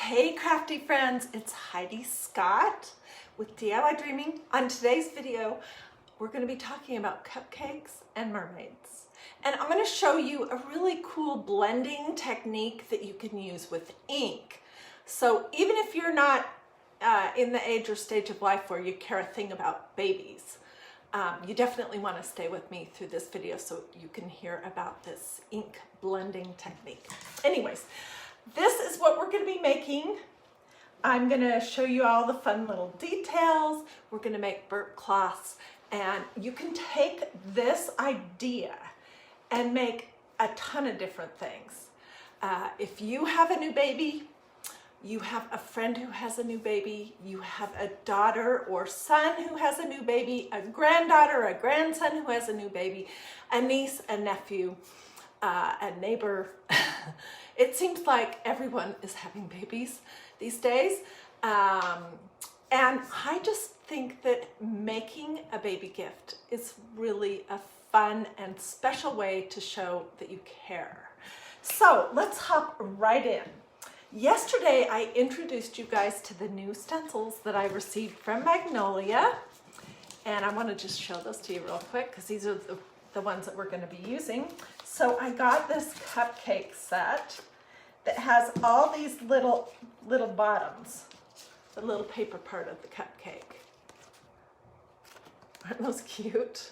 Hey crafty friends, it's Heidi Scott with DiyDreaming. On today's video, we're going to be talking about cupcakes and mermaids. And I'm going to show you a really cool blending technique that you can use with ink. So even if you're not in the age or stage of life where you care a thing about babies, you definitely want to stay with me through this video so you can hear about this ink blending technique. Anyways, this is what we're going to be making. I'm going to show you all the fun little details. We're going to make burp cloths, and you can take this idea and make a ton of different things. If you have a new baby, you have a friend who has a new baby, you have a daughter or son who has a new baby, a granddaughter, a grandson who has a new baby, a niece, a nephew, a neighbor. It seems like everyone is having babies these days. And I just think that making a baby gift is really a fun and special way to show that you care. So let's hop right in. Yesterday, I introduced you guys to the new stencils that I received from Magnolia. And I want to just show those to you real quick because these are the ones that we're going to be using. So I got this cupcake set that has all these little bottoms, the little paper part of the cupcake. Aren't those cute?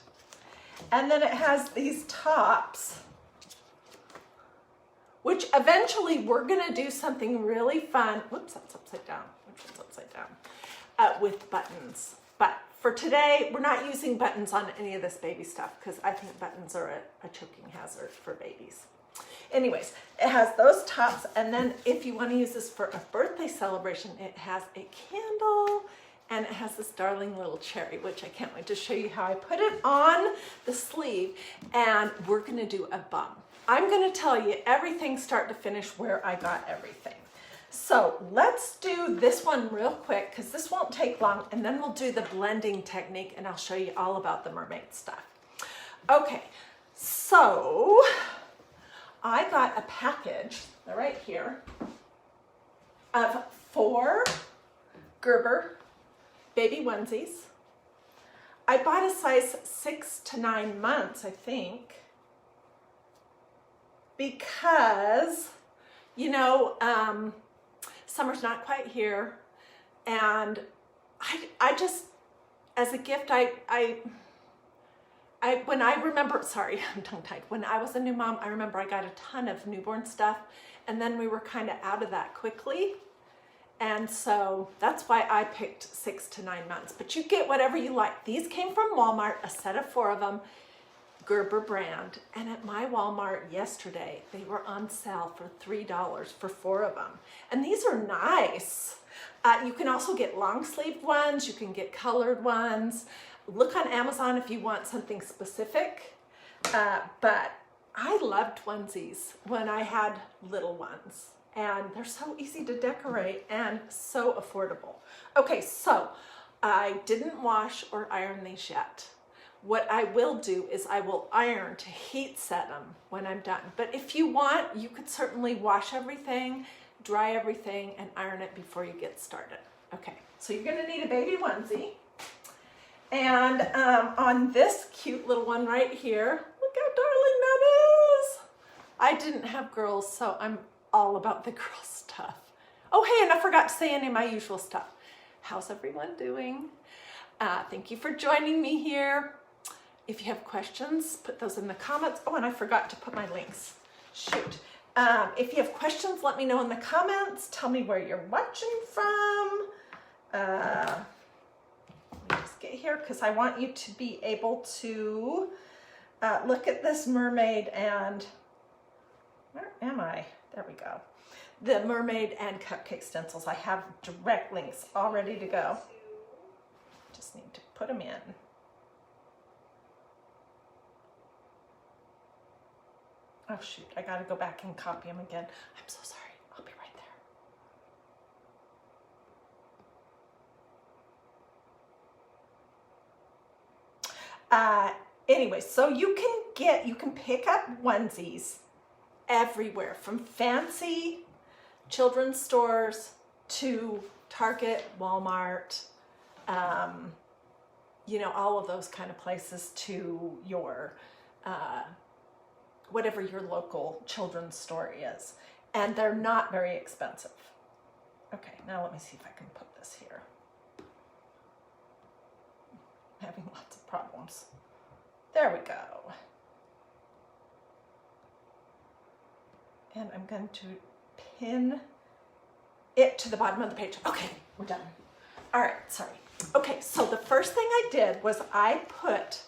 And then it has these tops, which eventually we're gonna do something really fun. Whoops, that's upside down. Which one's upside down? With buttons. But for today, we're not using buttons on any of this baby stuff because I think buttons are a choking hazard for babies. Anyways, it has those tops, and then if you want to use this for a birthday celebration, it has a candle, and it has this darling little cherry, which I can't wait to show you how I put it on the sleeve, and we're going to do a bum. I'm going to tell you everything start to finish where I got everything. So let's do this one real quick because this won't take long, and then we'll do the blending technique, and I'll show you all about the mermaid stuff. Okay, so I got a package, right here, of 4 Gerber baby onesies. I bought a size 6 to 9 months, I think, because, you know, summer's not quite here, and I just, as a gift, when I remember, sorry, I'm tongue-tied. When I was a new mom, I remember I got a ton of newborn stuff, and then we were kind of out of that quickly. And so that's why I picked 6 to 9 months, but you get whatever you like. These came from Walmart, a set of 4 of them, Gerber brand. And at my Walmart yesterday, they were on sale for $3 for 4 of them. And these are nice. You can also get long sleeved ones. You can get colored ones. Look on Amazon if you want something specific, but I loved onesies when I had little ones, and they're so easy to decorate and so affordable. Okay, so I didn't wash or iron these yet. What I will do is I will iron to heat set them when I'm done. But if you want, you could certainly wash everything, dry everything, and iron it before you get started. Okay, so you're gonna need a baby onesie. And on this cute little one right here, look how darling that is. I didn't have girls, so I'm all about the girl stuff. Oh, hey, and I forgot to say any of my usual stuff. How's everyone doing? Thank you for joining me here. If you have questions, put those in the comments. Oh, and I forgot to put my links. Shoot. If you have questions, let me know in the comments. Tell me where you're watching from. Just get here because I want you to be able to look at this mermaid and, where am I? There we go. The mermaid and cupcake stencils. I have direct links all ready to go. Just need to put them in. Oh shoot, I gotta go back and copy them again. I'm so sorry. I'll be right there. Anyway, so you can pick up onesies everywhere, from fancy children's stores to Target, Walmart, you know, all of those kind of places, to your whatever your local children's store is. And they're not very expensive. Okay, now let me see if I can put this here. I'm having lots of problems. There we go. And I'm going to pin it to the bottom of the page. Okay, we're done. All right, sorry. Okay, so the first thing I did was I put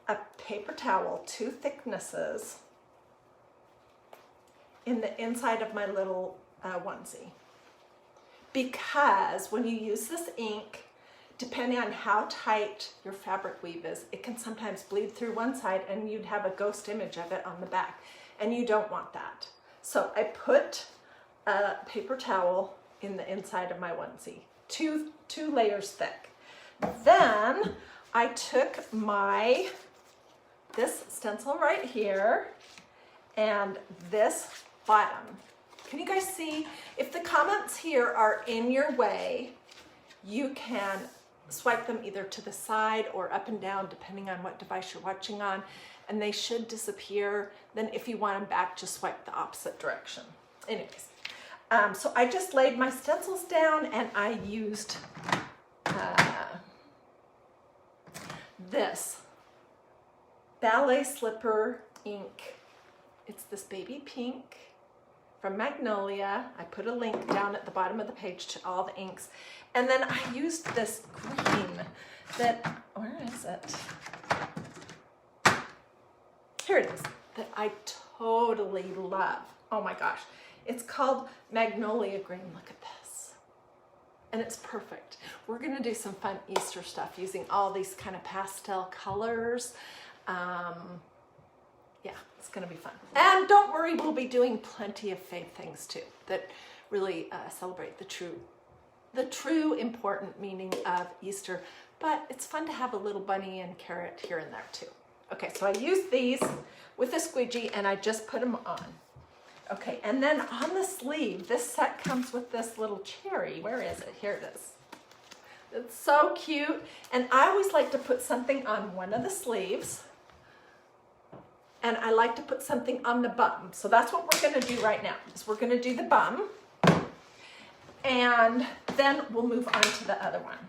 a paper towel, 2 thicknesses, in the inside of my little onesie. Because when you use this ink, depending on how tight your fabric weave is, it can sometimes bleed through one side and you'd have a ghost image of it on the back, and you don't want that. So I put a paper towel in the inside of my onesie, two layers thick. Then I took this stencil right here and this bottom. Can you guys see? If the comments here are in your way, you can swipe them either to the side or up and down, depending on what device you're watching on, and they should disappear. Then if you want them back, just swipe the opposite direction. Anyways, so I just laid my stencils down and I used this ballet slipper ink. It's this baby pink from Magnolia. I put a link down at the bottom of the page to all the inks. And then I used this green that, where is it? Here it is, that I totally love. Oh my gosh. It's called Magnolia green. Look at this. And it's perfect. We're gonna do some fun Easter stuff using all these kind of pastel colors. Yeah, it's gonna be fun. And don't worry, we'll be doing plenty of faith things too that really celebrate the true important meaning of Easter. But it's fun to have a little bunny and carrot here and there too. Okay, so I used these with a squeegee and I just put them on. Okay, and then on the sleeve, this set comes with this little cherry. Where is it? Here it is. It's so cute. And I always like to put something on one of the sleeves. And I like to put something on the bum. So that's what we're gonna do right now, is we're gonna do the bum. And then we'll move on to the other one.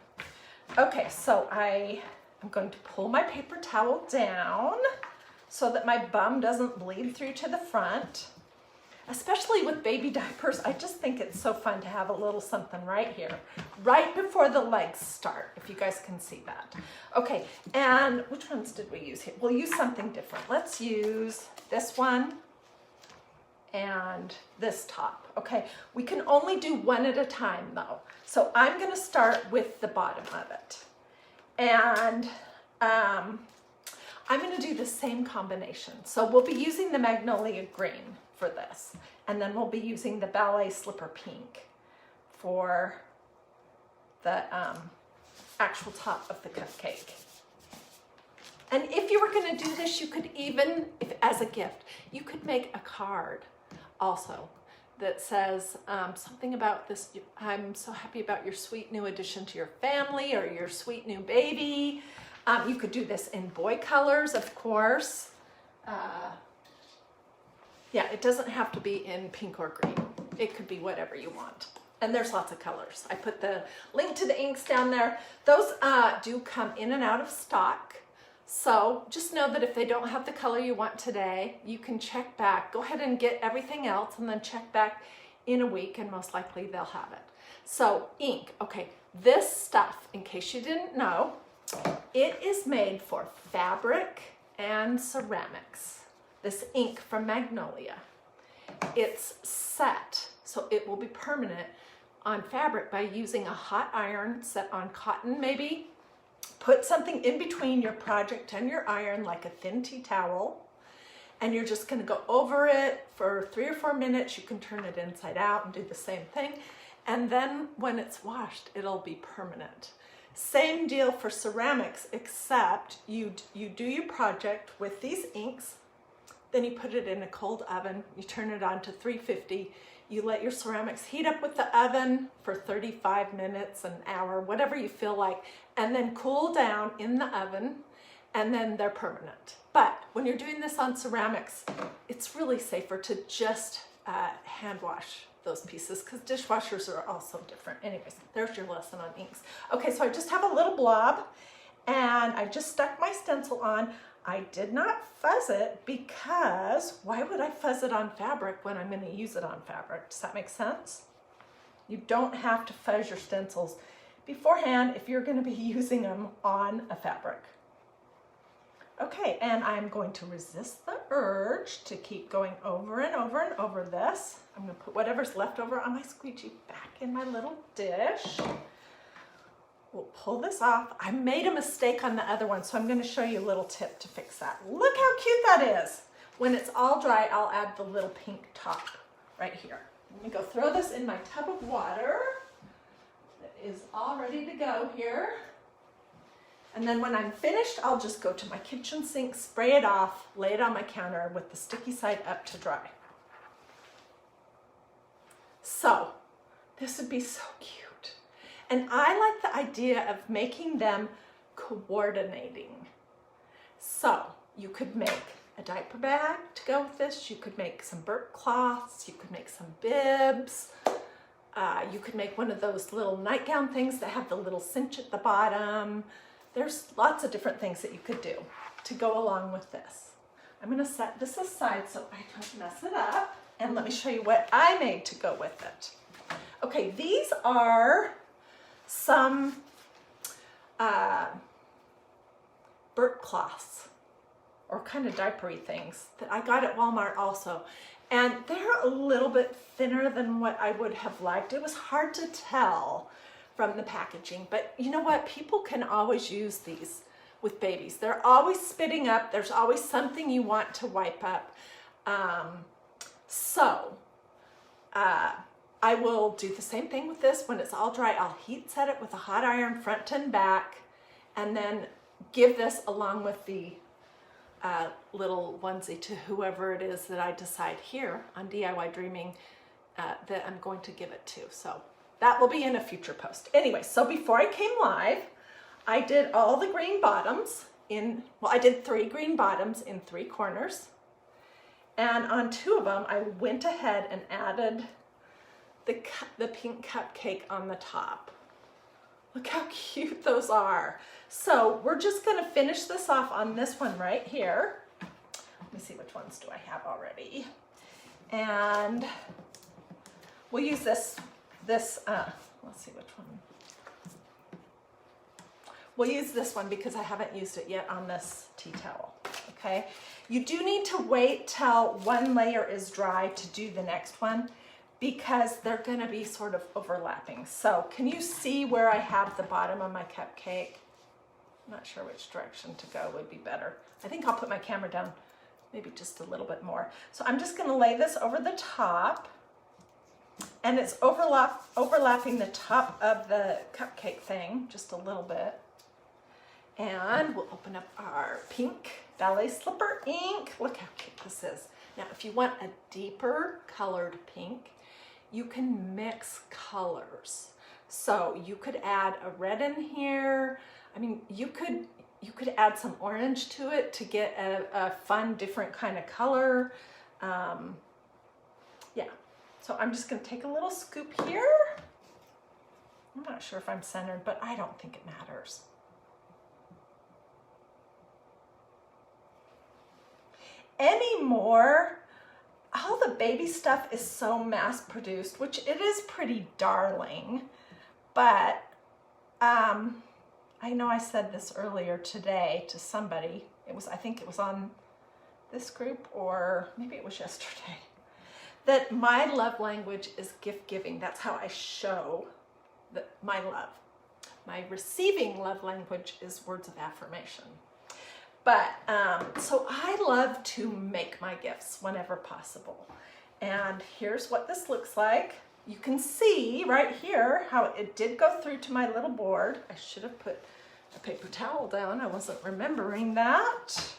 Okay, so I'm going to pull my paper towel down so that my bum doesn't bleed through to the front. Especially with baby diapers, I just think it's so fun to have a little something right here, right before the legs start, if you guys can see that. Okay, and which ones did we use here? We'll use something different. Let's use this one and this top. Okay, we can only do one at a time though. So I'm gonna start with the bottom of it. And I'm gonna do the same combination. So we'll be using the Magnolia green for this. And then we'll be using the ballet slipper pink for the actual top of the cupcake. And if you were gonna do this, you could even, as a gift, you could make a card also that says something about this. I'm so happy about your sweet new addition to your family, or your sweet new baby. You could do this in boy colors, of course. Yeah, it doesn't have to be in pink or green. It could be whatever you want. And there's lots of colors. I put the link to the inks down there. Those do come in and out of stock. So just know that if they don't have the color you want today, you can check back. Go ahead and get everything else and then check back in a week and most likely they'll have it. So ink, okay, this stuff, in case you didn't know, it is made for fabric and ceramics. This ink from Magnolia. It's set, so it will be permanent on fabric by using a hot iron set on cotton maybe. Put something in between your project and your iron, like a thin tea towel, and you're just gonna go over it for 3 or 4 minutes. You can turn it inside out and do the same thing. And then when it's washed, it'll be permanent. Same deal for ceramics, except you do your project with these inks. Then you put it in a cold oven, you turn it on to 350, You let your ceramics heat up with the oven for 35 minutes, an hour, whatever you feel like, and then cool down in the oven, and then they're permanent. But when you're doing this on ceramics, it's really safer to just hand wash those pieces, because dishwashers are also different. Anyways, there's your lesson on inks. Okay, so I just have a little blob, and I just stuck my stencil on. I did not fuzz it because why would I fuzz it on fabric when I'm going to use it on fabric? Does that make sense? You don't have to fuzz your stencils beforehand if you're going to be using them on a fabric. Okay, and I'm going to resist the urge to keep going over and over and over this. I'm going to put whatever's left over on my squeegee back in my little dish. We'll pull this off. I made a mistake on the other one, so I'm going to show you a little tip to fix that. Look how cute that is. When it's all dry, I'll add the little pink top right here. Let me go throw this in my tub of water that is all ready to go here. And then when I'm finished, I'll just go to my kitchen sink, spray it off, lay it on my counter with the sticky side up to dry. So this would be so cute. And I like the idea of making them coordinating. So you could make a diaper bag to go with this. You could make some burp cloths. You could make some bibs. You could make one of those little nightgown things that have the little cinch at the bottom. There's lots of different things that you could do to go along with this. I'm going to set this aside so I don't mess it up. And let me show you what I made to go with it. Okay, these are some burp cloths or kind of diapery things that I got at Walmart also. And they're a little bit thinner than what I would have liked. It was hard to tell from the packaging, but you know what? People can always use these with babies. They're always spitting up. There's always something you want to wipe up. I will do the same thing with this. When it's all dry, I'll heat set it with a hot iron front and back, and then give this along with the little onesie to whoever it is that I decide here on DiyDreaming that I'm going to give it to. So that will be in a future post. Anyway, so before I came live, I did all the green bottoms in, well, I did 3 green bottoms in 3 corners. And on 2 of them, I went ahead and added the pink cupcake on the top. Look how cute those are. So we're just gonna finish this off on this one right here. Let me see, which ones do I have already? And we'll use this, let's see which one. We'll use this one because I haven't used it yet on this tea towel, okay? You do need to wait till one layer is dry to do the next one because they're gonna be sort of overlapping. So can you see where I have the bottom of my cupcake? I'm not sure which direction to go would be better. I think I'll put my camera down maybe just a little bit more. So I'm just gonna lay this over the top, and it's overlapping the top of the cupcake thing just a little bit. And we'll open up our pink ballet slipper ink. Look how cute this is. Now, if you want a deeper colored pink, you can mix colors. So you could add a red in here. I mean, you could add some orange to it to get a fun, different kind of color. Yeah, so I'm just gonna take a little scoop here. I'm not sure if I'm centered, but I don't think it matters. Anymore, all the baby stuff is so mass produced, which it is pretty darling, but I know I said this earlier today to somebody. I think it was on this group, or maybe it was yesterday, that my love language is gift giving. That's how I show my love. My receiving love language is words of affirmation. But so I love to make my gifts whenever possible. And here's what this looks like. You can see right here how it did go through to my little board. I should have put a paper towel down. I wasn't remembering that.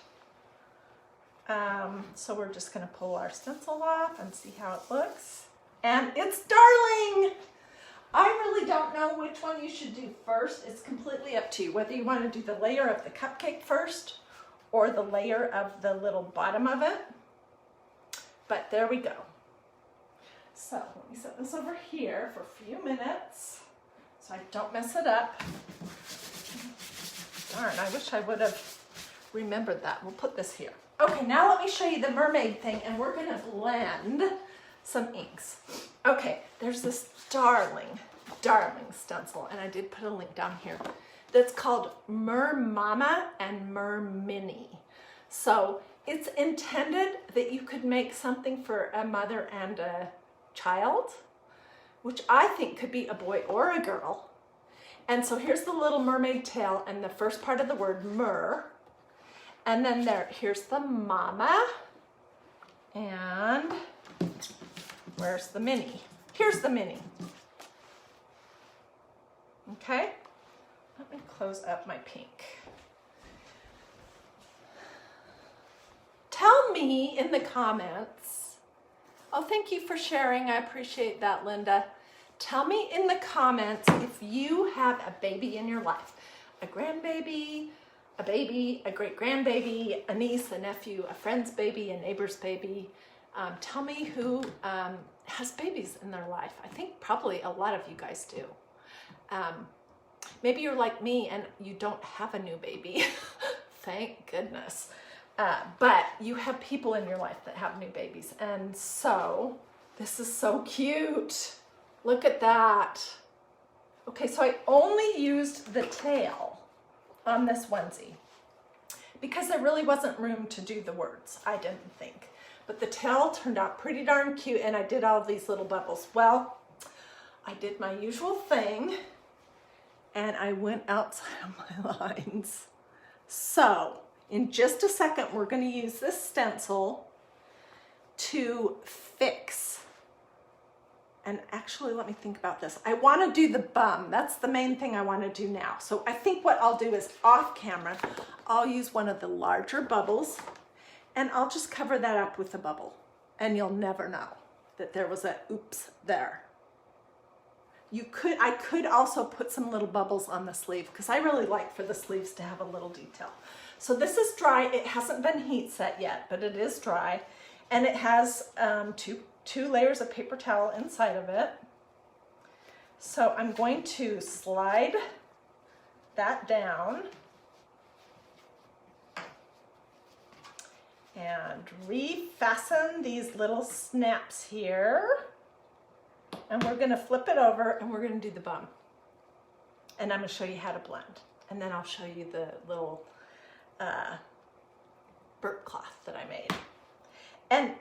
So we're just gonna pull our stencil off and see how it looks. and it's darling. I really don't know which one you should do first. It's completely up to you, whether you want to do the layer of the cupcake first or the layer of the little bottom of it. But there we go. So let me set this over here for a few minutes so I don't mess it up. Darn, I wish I would have remembered that. We'll put this here. Okay, now let me show you the mermaid thing, and we're gonna blend some inks. Okay, there's this darling stencil, and I did put a link down here, that's called Mer Mama and Mer Mini. So it's intended that you could make something for a mother and a child, which I think could be a boy or a girl. And so here's the little mermaid tail and the first part of the word mer. And then here's the mama. And where's the mini? Here's the mini. Okay, let me close up my pink. Tell me in the comments. Oh, thank you for sharing. I appreciate that, Linda. Tell me in the comments if you have a baby in your life, a grandbaby, a baby, a great-grandbaby, a niece, a nephew, a friend's baby, a neighbor's baby. Tell me who has babies in their life. I think probably a lot of you guys do. Maybe you're like me and you don't have a new baby. Thank goodness. But you have people in your life that have new babies. And so this is so cute. Look at that. Okay, so I only used the tail on this onesie because there really wasn't room to do the words, I didn't think. But the tail turned out pretty darn cute, and I did all of these little bubbles. Well, I did my usual thing and I went outside of my lines. So in just a second, we're going to use this stencil to fix. And actually, let me think about this. I want to do the bum. That's the main thing I want to do now. So I think what I'll do is off camera, I'll use one of the larger bubbles and I'll just cover that up with a bubble. And you'll never know that there was a oops there. I could also put some little bubbles on the sleeve because I really like for the sleeves to have a little detail. So this is dry. It hasn't been heat set yet, but it is dry. And it has two layers of paper towel inside of it. So I'm going to slide that down and refasten these little snaps here. And we're gonna flip it over and we're gonna do the bum. And I'm gonna show you how to blend. And then I'll show you the little burp cloth that I made. And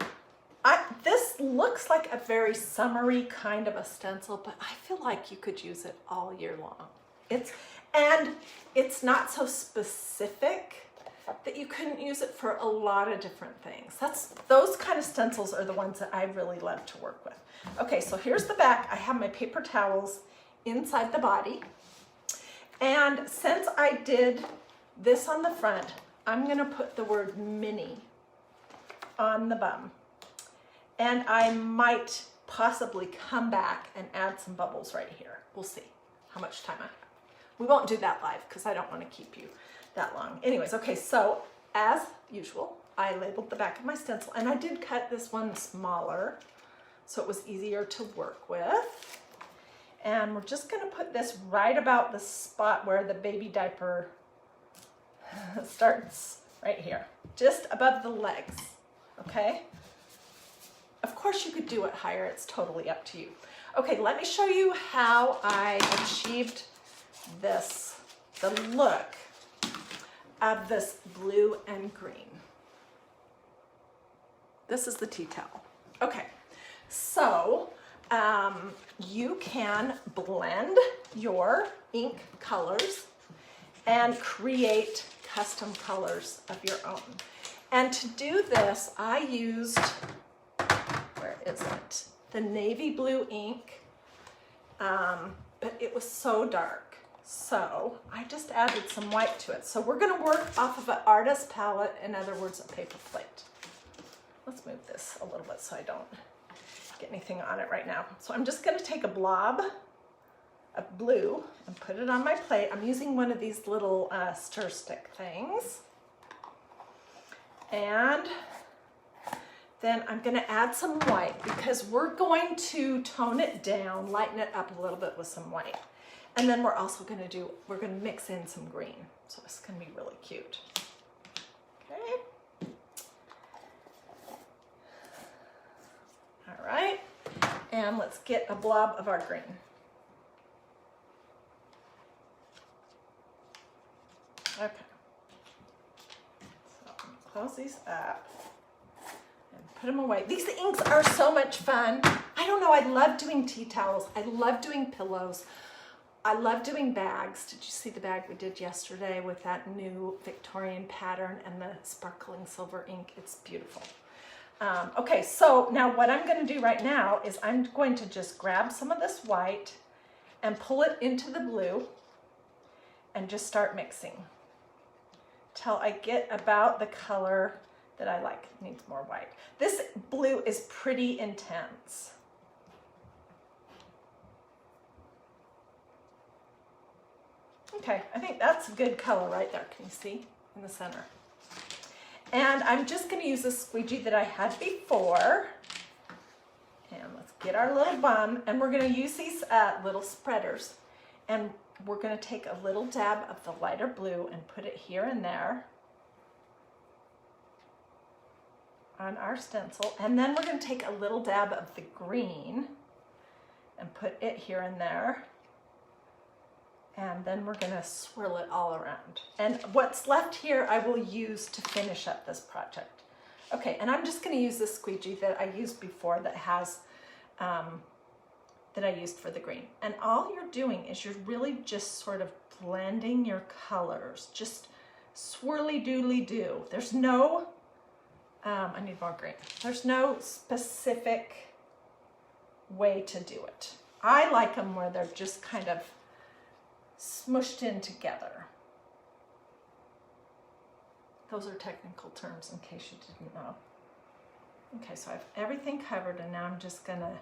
this looks like a very summery kind of a stencil, but I feel like you could use it all year long. It's not so specific that you couldn't use it for a lot of different things. Those kind of stencils are the ones that I really love to work with. Okay, so here's the back. I have my paper towels inside the body. And since I did this on the front, I'm gonna put the word mini on the bum. And I might possibly come back and add some bubbles right here. We'll see how much time I have. We won't do that live because I don't want to keep you that long. Anyways, okay, so as usual, I labeled the back of my stencil and I did cut this one smaller so it was easier to work with. And we're just gonna put this right about the spot where the baby diaper starts, right here, just above the legs, okay? Of course you could do it higher, it's totally up to you. Okay, let me show you how I achieved this, the look of this blue and green. This is the tea towel. Okay, so you can blend your ink colors and create custom colors of your own. And to do this, I used, where is it? The navy blue ink, but it was so dark. So I just added some white to it. So we're gonna work off of an artist palette, in other words, a paper plate. Let's move this a little bit so I don't get anything on it right now. So I'm just going to take a blob of blue and put it on my plate. I'm using one of these little stir stick things. And then I'm going to add some white because we're going to tone it down, lighten it up a little bit with some white. And then we're also going to we're going to mix in some green. So it's going to be really cute. Okay. All right. And let's get a blob of our green. Okay. So I'm going to close these up. Put them away. These inks are so much fun. I don't know, I love doing tea towels. I love doing pillows. I love doing bags. Did you see the bag we did yesterday with that new Victorian pattern and the sparkling silver ink? It's beautiful. Okay, so now what I'm going to do right now is I'm going to just grab some of this white and pull it into the blue and just start mixing till I get about the color that I like. It needs more white. This blue is pretty intense. Okay, I think that's a good color right there. Can you see in the center? And I'm just going to use a squeegee that I had before. And let's get our little bum. And we're going to use these little spreaders. And we're going to take a little dab of the lighter blue and put it here and there on our stencil. And then we're going to take a little dab of the green and put it here and there. And then we're going to swirl it all around. And what's left here I will use to finish up this project. Okay, and I'm just going to use this squeegee that I used before that has, that I used for the green. And all you're doing is you're really just sort of blending your colors. Just swirly doodly do. There's no, I need more green. There's no specific way to do it. I like them where they're just kind of smushed in together. Those are technical terms in case you didn't know. Okay, so I have everything covered and now I'm just gonna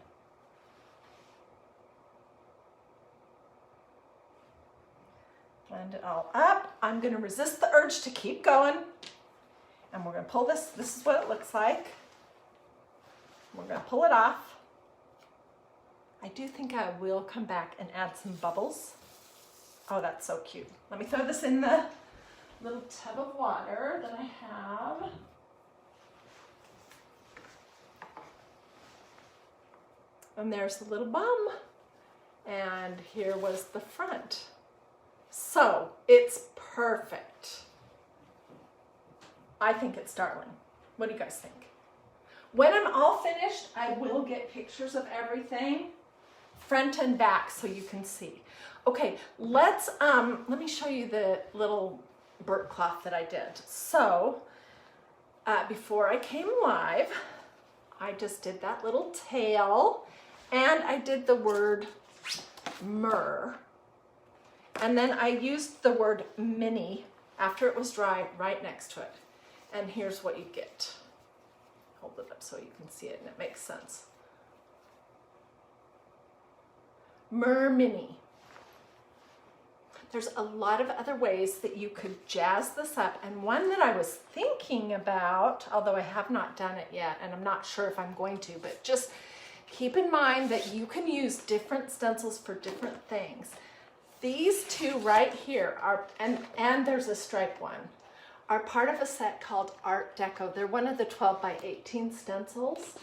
blend it all up. I'm gonna resist the urge to keep going and we're gonna pull this. This is what it looks like. We're gonna pull it off. I do think I will come back and add some bubbles. Oh, that's so cute. Let me throw this in the little tub of water that I have. And there's the little bum. And here was the front. So it's perfect. I think it's darling. What do you guys think? When I'm all finished, I will get pictures of everything, front and back, so you can see. Okay, let me show you the little burp cloth that I did. So before I came live, I just did that little tail and I did the word mer. And then I used the word mini after it was dry right next to it. And here's what you get. Hold it up so you can see it and it makes sense. Mer mini. There's a lot of other ways that you could jazz this up, and one that I was thinking about, although I have not done it yet, and I'm not sure if I'm going to, but just keep in mind that you can use different stencils for different things. These two right here are, and there's a stripe one, are part of a set called Art Deco. They're one of the 12 by 18 stencils.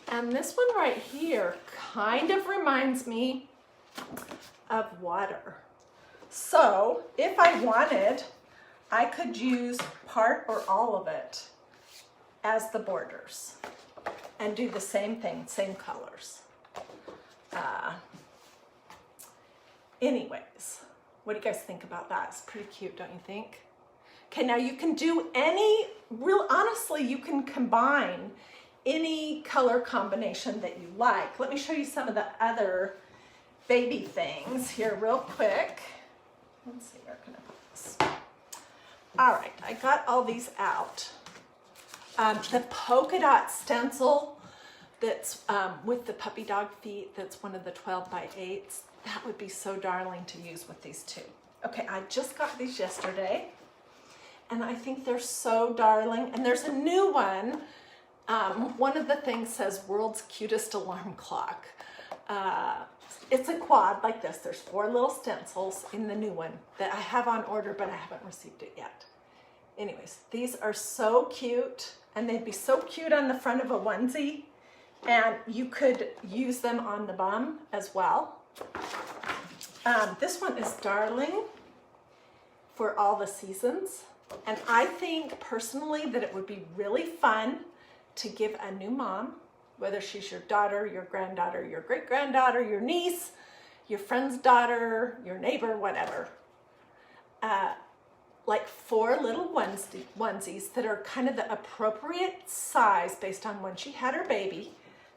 And this one right here kind of reminds me of water. So if I wanted, I could use part or all of it as the borders and do the same thing, same colors. Anyways, what do you guys think about that? It's pretty cute, don't you think? Okay, now you can do honestly, you can combine any color combination that you like. Let me show you some of the other baby things here real quick. Let's see, where can I put this? All right, I got all these out. The polka dot stencil that's with the puppy dog feet, that's one of the 12x8s. That would be so darling to use with these two. Okay, I just got these yesterday, and I think they're so darling. And there's a new one. One of the things says world's cutest alarm clock. It's a quad like this. There's 4 little stencils in the new one that I have on order, but I haven't received it yet. Anyways, these are so cute, and they'd be so cute on the front of a onesie, and you could use them on the bum as well. This one is darling for all the seasons, and I think personally that it would be really fun to give a new mom, whether she's your daughter, your granddaughter, your great-granddaughter, your niece, your friend's daughter, your neighbor, whatever. Like 4 little onesies that are kind of the appropriate size based on when she had her baby,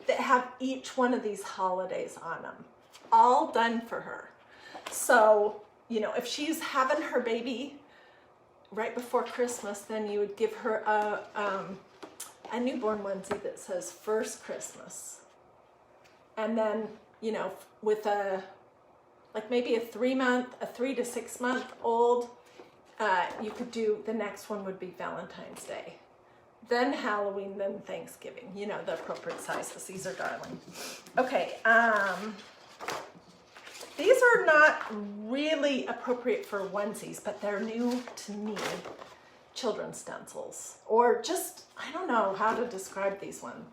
that have each one of these holidays on them, all done for her. So, you know, if she's having her baby right before Christmas, then you would give her a newborn onesie that says First Christmas. And then, you know, with like maybe a 3 to 6 month old, you could do, the next one would be Valentine's Day. Then Halloween, then Thanksgiving, you know, the appropriate sizes. These are darling. Okay, these are not really appropriate for onesies, but they're new to me. Children's stencils, or just, I don't know how to describe these ones.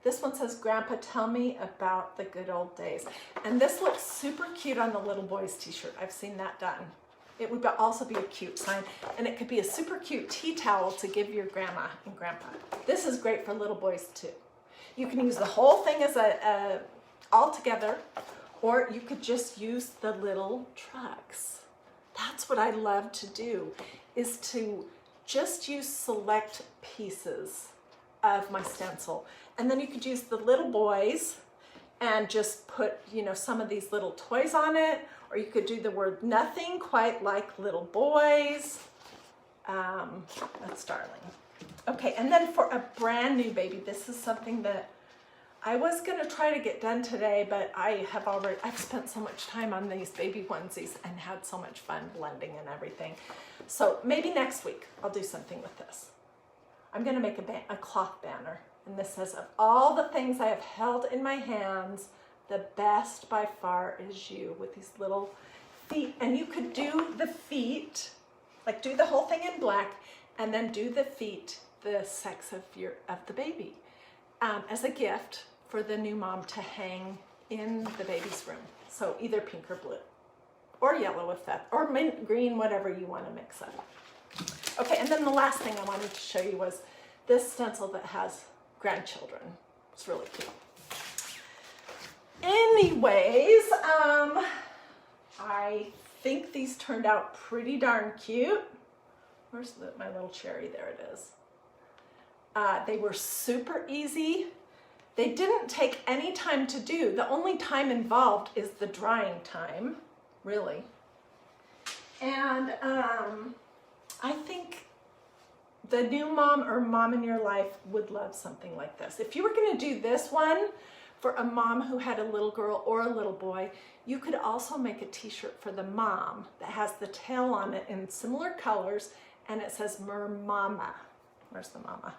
This one says, Grandpa, tell me about the good old days. And this looks super cute on the little boy's t-shirt. I've seen that done. It would also be a cute sign, and it could be a super cute tea towel to give your grandma and grandpa. This is great for little boys too. You can use the whole thing as all together, or you could just use the little trucks. That's what I love to do, is to just use select pieces of my stencil. And then you could use the little boys and just put, you know, some of these little toys on it, or you could do the word nothing quite like little boys. That's darling. Okay, and then for a brand new baby, this is something that I was gonna try to get done today, but I've spent so much time on these baby onesies and had so much fun blending and everything. So maybe next week I'll do something with this. I'm gonna make a cloth banner, and this says, of all the things I have held in my hands, the best by far is you, with these little feet. And you could do the feet, like do the whole thing in black, and then do the feet the sex of the baby, as a gift for the new mom to hang in the baby's room. So either pink or blue, or yellow if that, or mint green, whatever you want to mix up. Okay, and then the last thing I wanted to show you was this stencil that has grandchildren. It's really cute. Anyways, I think these turned out pretty darn cute. Where's my little cherry? There it is. They were super easy. They didn't take any time to do. The only time involved is the drying time, really. And I think the new mom or mom in your life would love something like this. If you were going to do this one for a mom who had a little girl or a little boy, you could also make a t-shirt for the mom that has the tail on it in similar colors, and it says Mermama. Where's the mama?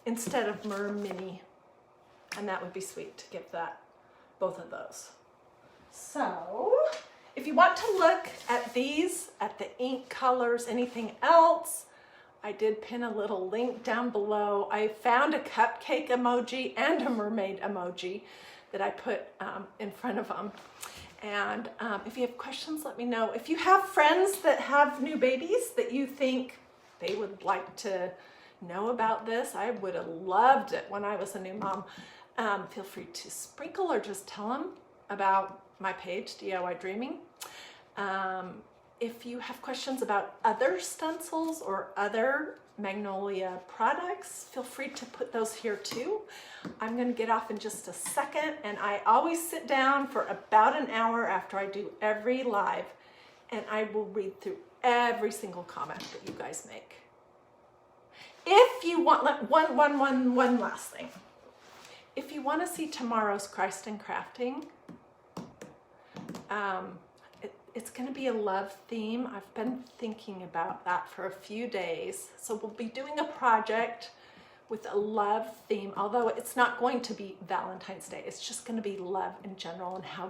Instead of Mermini. And that would be sweet to give that, both of those. So, if you want to look at these, at the ink colors, anything else, I did pin a little link down below. I found a cupcake emoji and a mermaid emoji that I put in front of them. And if you have questions, let me know. If you have friends that have new babies that you think they would like to know about this, I would have loved it when I was a new mom. Feel free to sprinkle or just tell them about my page, DiyDreaming. If you have questions about other stencils or other Magnolia products, feel free to put those here too. I'm going to get off in just a second, and I always sit down for about an hour after I do every live, and I will read through every single comment that you guys make. If you want, one last thing. If you want to see tomorrow's Christ and Crafting, it's going to be a love theme. I've been thinking about that for a few days. So we'll be doing a project with a love theme, although it's not going to be Valentine's Day. It's just going to be love in general, and how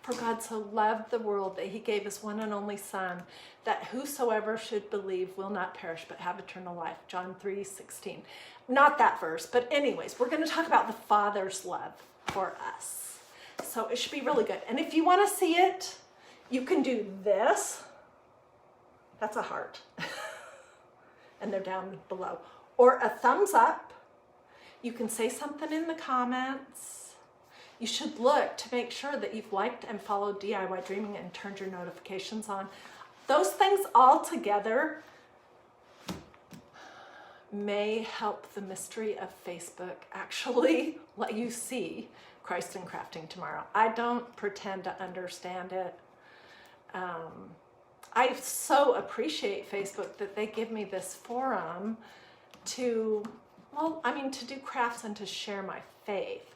for God so loved the world that he gave his one and only son, that whosoever should believe will not perish but have eternal life. John 3:16. Not that verse, but anyways, we're going to talk about the Father's love for us. So it should be really good. And if you want to see it, you can do this. That's a heart. And they're down below. Or a thumbs up. You can say something in the comments. You should look to make sure that you've liked and followed DiyDreaming and turned your notifications on. Those things all together may help the mystery of Facebook actually let you see Christ and Crafting tomorrow. I don't pretend to understand it. I so appreciate Facebook that they give me this forum to do crafts and to share my faith.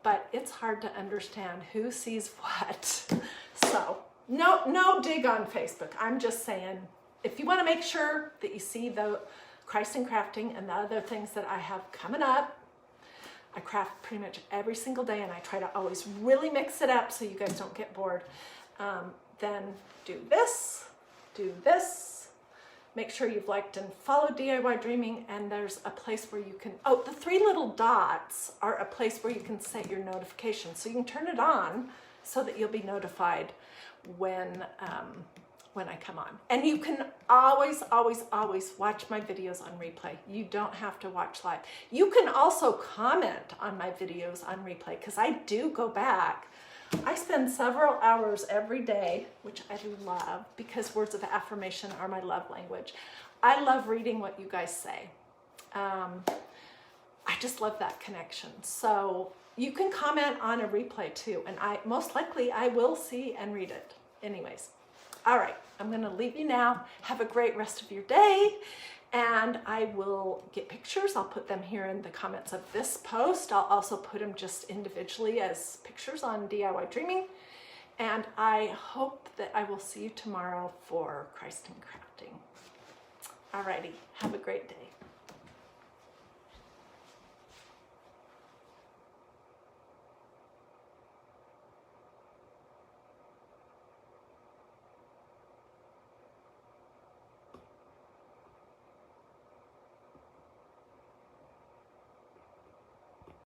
But it's hard to understand who sees what. So no dig on Facebook. I'm just saying, if you want to make sure that you see the Christ and Crafting and the other things that I have coming up, I craft pretty much every single day, and I try to always really mix it up so you guys don't get bored. Then do this, make sure you've liked and followed DiyDreaming, and there's a place where you can, the 3 little dots are a place where you can set your notifications. So you can turn it on so that you'll be notified when I come on. And you can always watch my videos on replay. You don't have to watch live. You can also comment on my videos on replay, because I do go back. I spend several hours every day, which I love, because words of affirmation are my love language. I love reading what you guys say. I just love that connection. So you can comment on a replay too, and most likely I will see and read it. Anyways, all right, I'm gonna leave you now. Have a great rest of your day, and I will get pictures. I'll put them here in the comments of this post. I'll also put them just individually as pictures on DiyDreaming. And I hope that I will see you tomorrow for Christ and Crafting. Alrighty, have a great day.